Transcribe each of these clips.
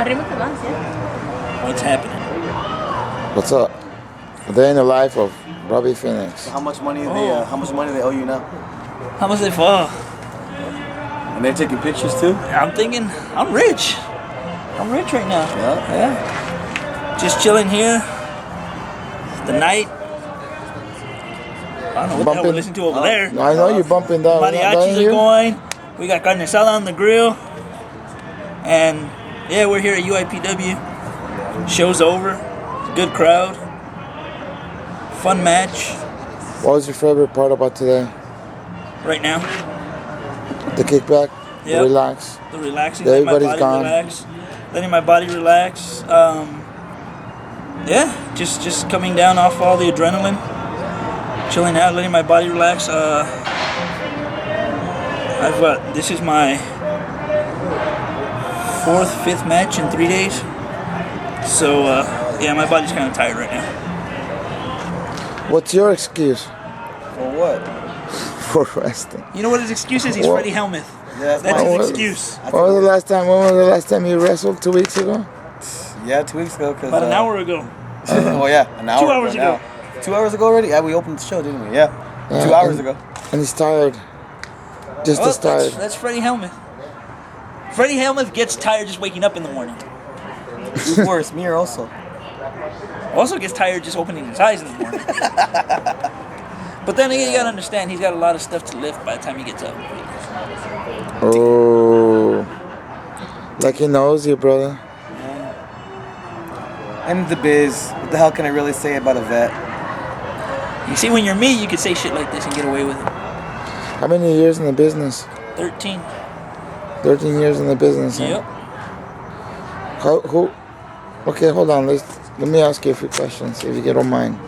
What's happening? What's up? A day in the life of Robbie Phoenix. So how much money they owe you now? How much they fall? And they're taking pictures too? I'm thinking I'm rich. I'm rich right now. Yeah. Just chilling here. The night. I don't know what the hell we're listening to over there. I know you're bumping that. Mariachis are going. We got carne asada on the grill. And yeah, we're here at UIPW. Show's over. Good crowd. Fun match. What was your favorite part about today? Right now. The kickback. Yep. The relax. The relaxing. Everybody's gone. Letting my body relax. Yeah, just coming down off all the adrenaline. Chilling out, letting my body relax. This is my 4th, 5th match in 3 days. So, yeah, my body's kind of tired right now. What's your excuse? For what? For resting. You know what his excuse is? He's Freddy Hellmuth. Yeah, that's his excuse. When was the last time you wrestled? 2 weeks ago? Yeah, 2 weeks ago. About an hour ago. Oh yeah, an hour. 2 hours ago. 2 hours ago already? Yeah, we opened the show, didn't we? Yeah. 2 hours ago. And he's tired. Just as tired. That's Freddy Hellmuth. Freddy Hellmuth gets tired just waking up in the morning. Who's worse, me or also? Also gets tired just opening his eyes in the morning. But then again, you gotta understand, he's got a lot of stuff to lift by the time he gets up. Oh. Like he knows you, brother. I'm in the biz. What the hell can I really say about a vet? You see, when you're me, you can say shit like this and get away with it. How many years in the business? 13. 13 years in the business, huh? Yep. Okay, hold on. Let me ask you a few questions, if you don't mind.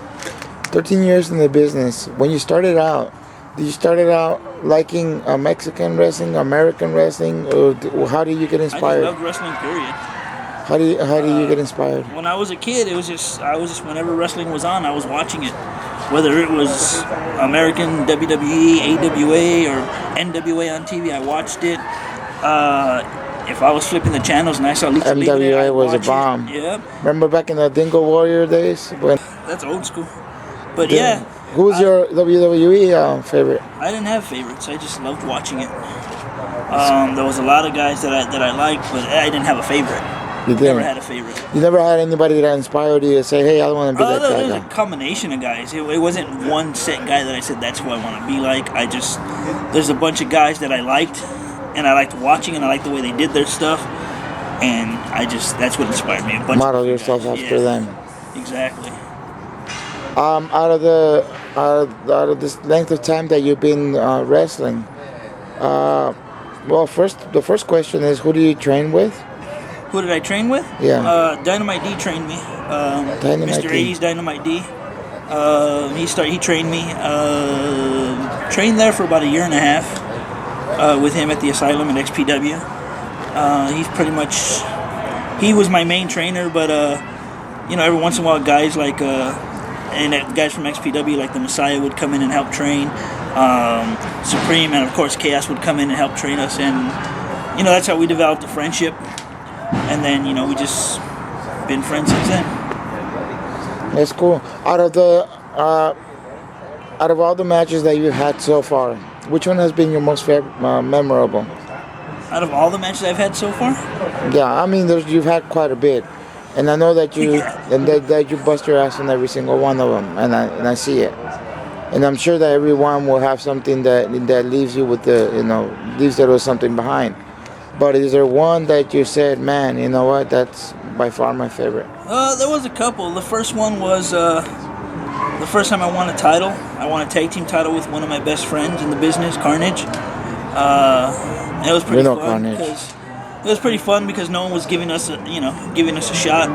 13 years in the business. When you started out, did you start out liking Mexican wrestling, American wrestling, or how did you get inspired? I just loved wrestling, period. How do you get inspired? When I was a kid, I was just whenever wrestling was on, I was watching it. Whether it was American, WWE, AWA, or NWA on TV, I watched it. If I was flipping the channels and I saw Lucha Robbie, NWA was a bomb. Yep. Remember back in the Dingo Warrior days? That's old school. But yeah. Who was your WWE favorite? I didn't have favorites. I just loved watching it. There was a lot of guys that I liked, but I didn't have a favorite. You didn't? Never had a favorite. You never had anybody that inspired you to say, hey, I want to be that guy? There was a combination of guys. It wasn't one set guy that I said, that's who I want to be like. There's a bunch of guys that I liked, and I liked watching, and I liked the way they did their stuff, and that's what inspired me. Model yourself after them. Exactly. Out of this length of time that you've been wrestling, the first question is, who do you train with? Who did I train with? Yeah. Dynamite D trained me. Mr. 80s Dynamite D. He trained me. Trained there for about a year and a half with him at the Asylum at XPW. He was my main trainer, but every once in a while guys like guys from XPW like the Messiah would come in and help train. Supreme and of course Chaos would come in and help train us, and that's how we developed a friendship. And then, we just been friends since then. That's cool. Out of all the matches that you've had so far, which one has been your most memorable? Out of all the matches I've had so far? Yeah, I mean, you've had quite a bit, and I know that you that you bust your ass on every single one of them, and I see it. And I'm sure that everyone will have something that leaves you with leaves there with something behind. But is there one that you said, man, you know what, that's by far my favorite? There was a couple. The first one was the first time I won a title. I won a tag team title with one of my best friends in the business, Carnage. It was pretty fun. It was pretty fun because no one was giving us a shot.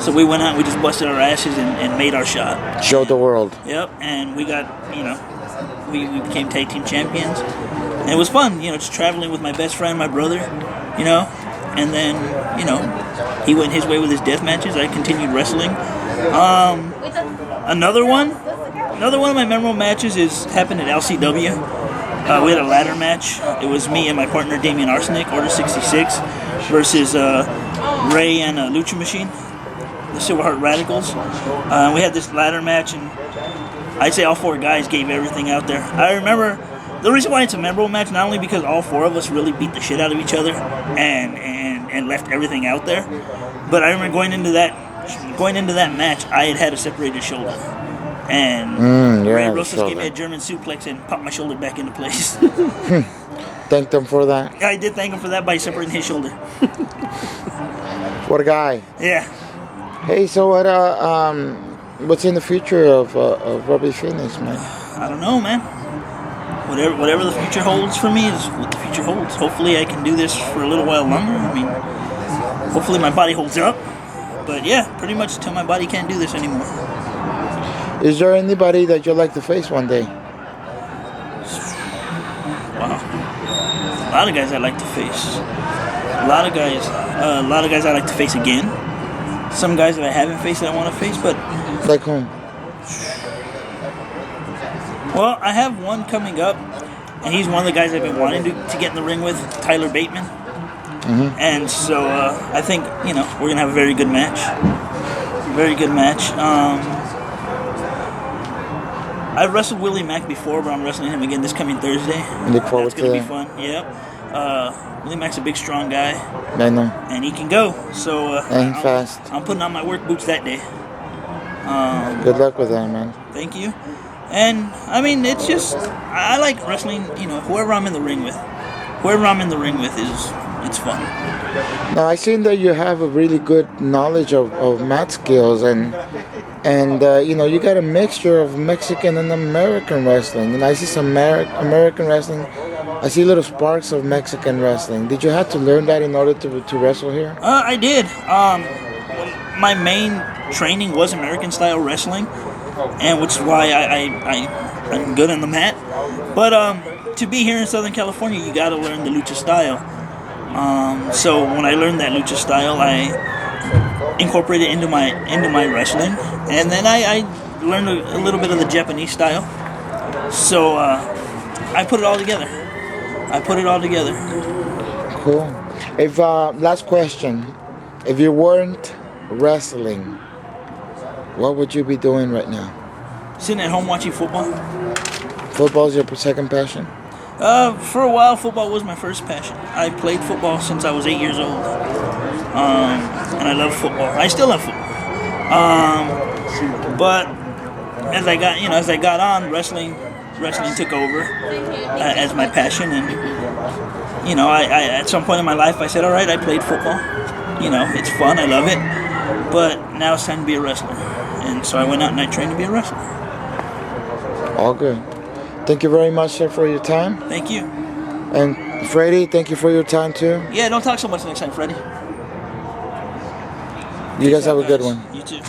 So we went out and we just busted our asses and made our shot. Showed the world. Yep, and we got, we became tag team champions. And it was fun, just traveling with my best friend, my brother, and then, he went his way with his death matches. I continued wrestling. Another one of my memorable matches happened at LCW. We had a ladder match. It was me and my partner, Damian Arsenic, Order 66, versus Ray and Lucha Machine, the Silverheart Radicals. We had this ladder match, and I'd say all 4 guys gave everything out there. I remember the reason why it's a memorable match, not only because all 4 of us really beat the shit out of each other and left everything out there, but I remember going into that match, I had a separated shoulder. And Ray Rosas gave me a German suplex and popped my shoulder back into place. Thanked him for that? I did thank him for that by separating his shoulder. What a guy. Yeah. Hey, so what's in the future of Robbie Phoenix, man? I don't know, man. Whatever the future holds for me is what the future holds. Hopefully I can do this for a little while longer. I mean, hopefully my body holds up. But yeah, pretty much until my body can't do this anymore. Is there anybody that you'd like to face one day? Wow. A lot of guys I'd like to face. A lot of guys I'd like to face again. Some guys that I haven't faced that I want to face, but... Like whom? Well, I have one coming up, and he's one of the guys I've been wanting to get in the ring with, Tyler Bateman. Mm-hmm. And so I think, we're going to have a very good match. Very good match. I've wrestled Willie Mack before, but I'm wrestling him again this coming Thursday. Look forward to that. It's going to be fun, yep. Willie Mack's a big, strong guy. I know. And he can go. So and fast. I'm putting on my work boots that day. Good luck with that, man. Thank you. And, I mean, it's just, I like wrestling, whoever I'm in the ring with. Whoever I'm in the ring with it's fun. Now, I've seen that you have a really good knowledge of mat skills, and you got a mixture of Mexican and American wrestling. And I see some American wrestling. I see little sparks of Mexican wrestling. Did you have to learn that in order to wrestle here? I did. My main training was American style wrestling, and which is why I'm good on the mat. But to be here in Southern California, you got to learn the lucha style. So when I learned that lucha style, I incorporated it into my wrestling, and then I learned a little bit of the Japanese style. So I put it all together. Cool. If last question, if you weren't wrestling, what would you be doing right now? Sitting at home watching football. Football's your second passion? For a while, football was my first passion. I played football since I was 8 years old, and I love football. I still love football. But as I got on, wrestling took over as my passion, and I at some point in my life I said, all right, I played football. It's fun, I love it, but now it's time to be a wrestler, and so I went out and I trained to be a wrestler. All good. Thank you very much, sir, for your time. Thank you. And Freddy, thank you for your time too. Yeah, don't talk so much next time, Freddie. You guys have a good one. You too.